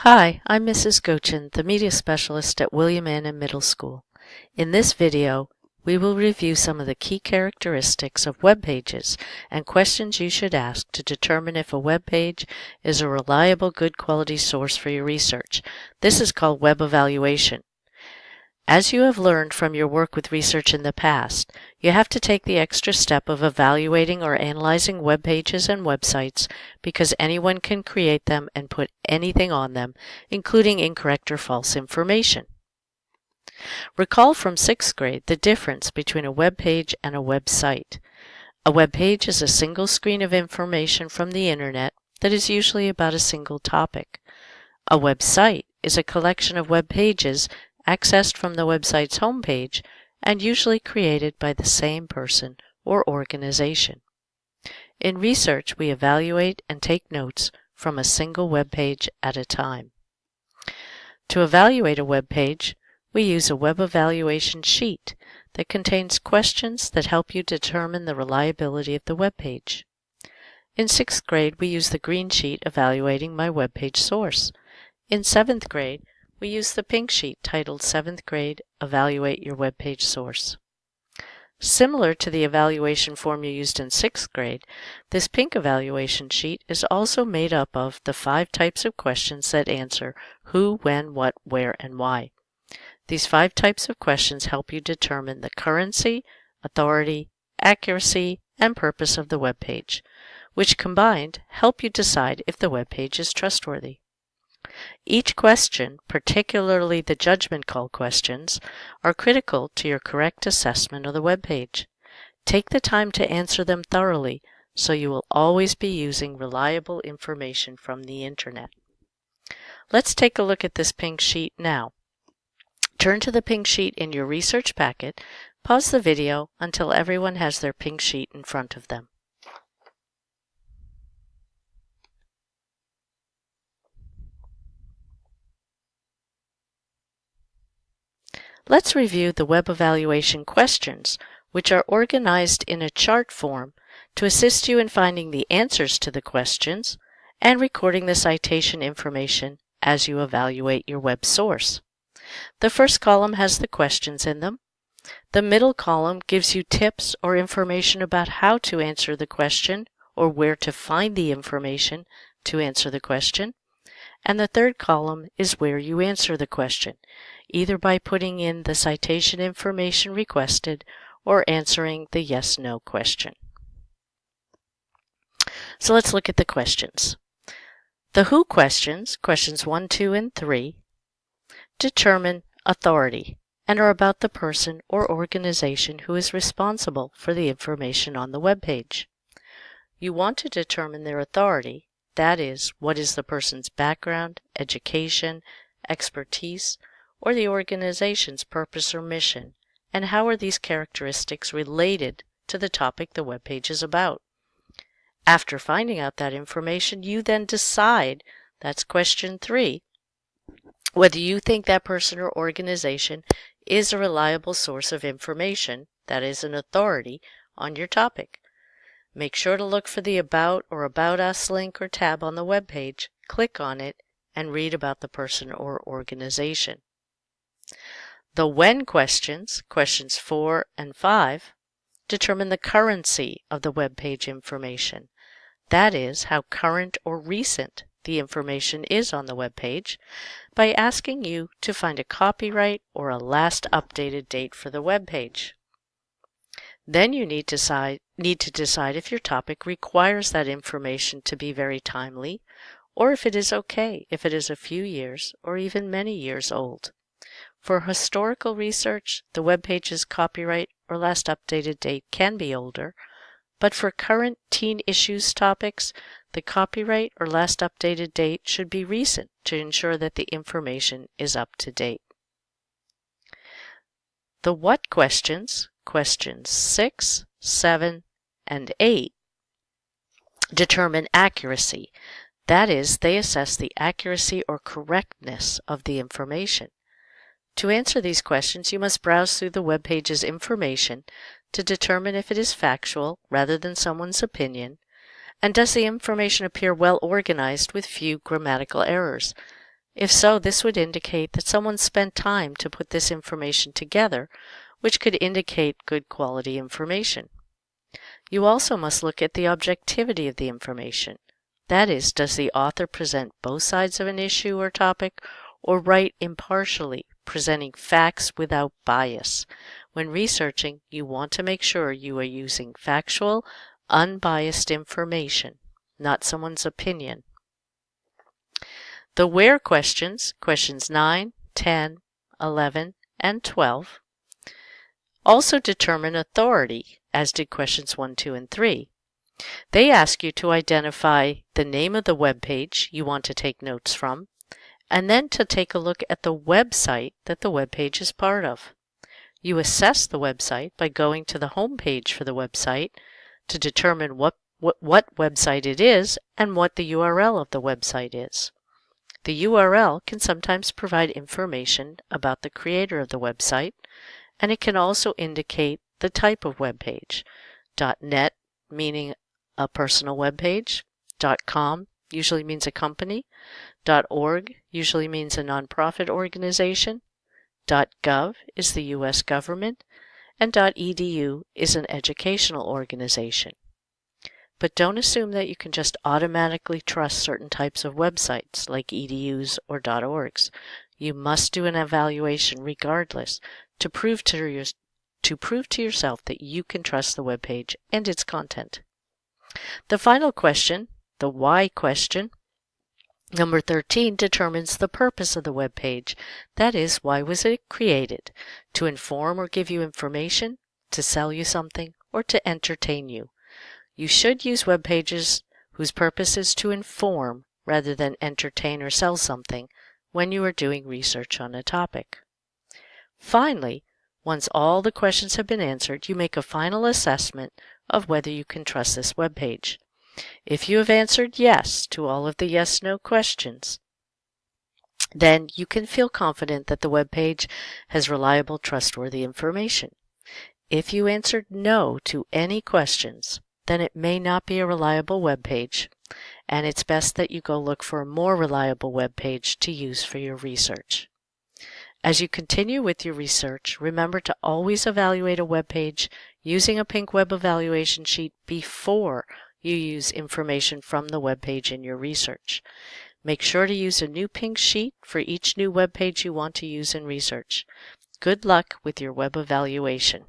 Hi, I'm Mrs. Gochin, the Media Specialist at William Annan Middle School. In this video, we will review some of the key characteristics of web pages and questions you should ask to determine if a web page is a reliable, good quality source for your research. This is called web evaluation. As you have learned from your work with research in the past, you have to take the extra step of evaluating or analyzing web pages and websites because anyone can create them and put anything on them, including incorrect or false information. Recall from 6th grade the difference between a web page and a website. A web page is a single screen of information from the internet that is usually about a single topic. A website is a collection of web pages accessed from the website's homepage and usually created by the same person or organization. In research, we evaluate and take notes from a single web page at a time. To evaluate a web page, we use a web evaluation sheet that contains questions that help you determine the reliability of the web page. In 6th grade, we use the green sheet evaluating my web page source. In 7th grade, we use the pink sheet titled 7th Grade Evaluate Your Web Page Source. Similar to the evaluation form you used in 6th grade, this pink evaluation sheet is also made up of the 5 types of questions that answer who, when, what, where, and why. These 5 types of questions help you determine the currency, authority, accuracy, and purpose of the web page, which combined help you decide if the web page is trustworthy. Each question, particularly the judgment call questions, are critical to your correct assessment of the web page. Take the time to answer them thoroughly so you will always be using reliable information from the internet. Let's take a look at this pink sheet now. Turn to the pink sheet in your research packet. Pause the video until everyone has their pink sheet in front of them. Let's review the web evaluation questions, which are organized in a chart form to assist you in finding the answers to the questions and recording the citation information as you evaluate your web source. The first column has the questions in them. The middle column gives you tips or information about how to answer the question or where to find the information to answer the question. And the third column is where you answer the question, either by putting in the citation information requested or answering the yes/no question. So let's look at the questions. The who questions, questions 1, 2, and 3, determine authority and are about the person or organization who is responsible for the information on the web page. You want to determine their authority, that is, what is the person's background, education, expertise, or the organization's purpose or mission, and how are these characteristics related to the topic the web page is about. After finding out that information, you then decide, that's question 3, whether you think that person or organization is a reliable source of information, that is, an authority, on your topic. Make sure to look for the About or About Us link or tab on the web page, click on it, and read about the person or organization. The when questions, questions 4 and 5, determine the currency of the web page information. That is, how current or recent the information is on the web page, by asking you to find a copyright or a last updated date for the web page. Then you need to decide if your topic requires that information to be very timely, or if it is okay if it is a few years or even many years old. For historical research, the web page's copyright or last updated date can be older, but for current teen issues topics, the copyright or last updated date should be recent to ensure that the information is up to date. The what questions, questions 6, 7, and 8, determine accuracy. That is, they assess the accuracy or correctness of the information. To answer these questions, you must browse through the web page's information to determine if it is factual rather than someone's opinion, and does the information appear well organized with few grammatical errors. If so, this would indicate that someone spent time to put this information together, which could indicate good quality information. You also must look at the objectivity of the information. That is, does the author present both sides of an issue or topic, or write impartially, presenting facts without bias? When researching, you want to make sure you are using factual, unbiased information, not someone's opinion. The where questions, questions 9, 10, 11, and 12, also determine authority, as did questions 1, 2, and 3. They ask you to identify the name of the web page you want to take notes from, and then to take a look at the website that the web page is part of. You assess the website by going to the home page for the website to determine what website it is and what the URL of the website is. The URL can sometimes provide information about the creator of the website, and it can also indicate the type of web page. .net meaning a personal web page, .com usually means a company, .org usually means a nonprofit organization, .gov is the U.S. government, and .edu is an educational organization. But don't assume that you can just automatically trust certain types of websites like EDUs or .orgs. You must do an evaluation regardless to prove to yourself that you can trust the web page and its content. The final question, the why question, number 13, determines the purpose of the web page. That is, why was it created? To inform or give you information, to sell you something, or to entertain you? You should use web pages whose purpose is to inform rather than entertain or sell something when you are doing research on a topic. Finally, once all the questions have been answered, you make a final assessment of whether you can trust this web page. If you have answered yes to all of the yes/no questions, then you can feel confident that the web page has reliable, trustworthy information. If you answered no to any questions, then it may not be a reliable web page, and it's best that you go look for a more reliable web page to use for your research. As you continue with your research, remember to always evaluate a web page using a pink web evaluation sheet before you use information from the web page in your research. Make sure to use a new pink sheet for each new web page you want to use in research. Good luck with your web evaluation.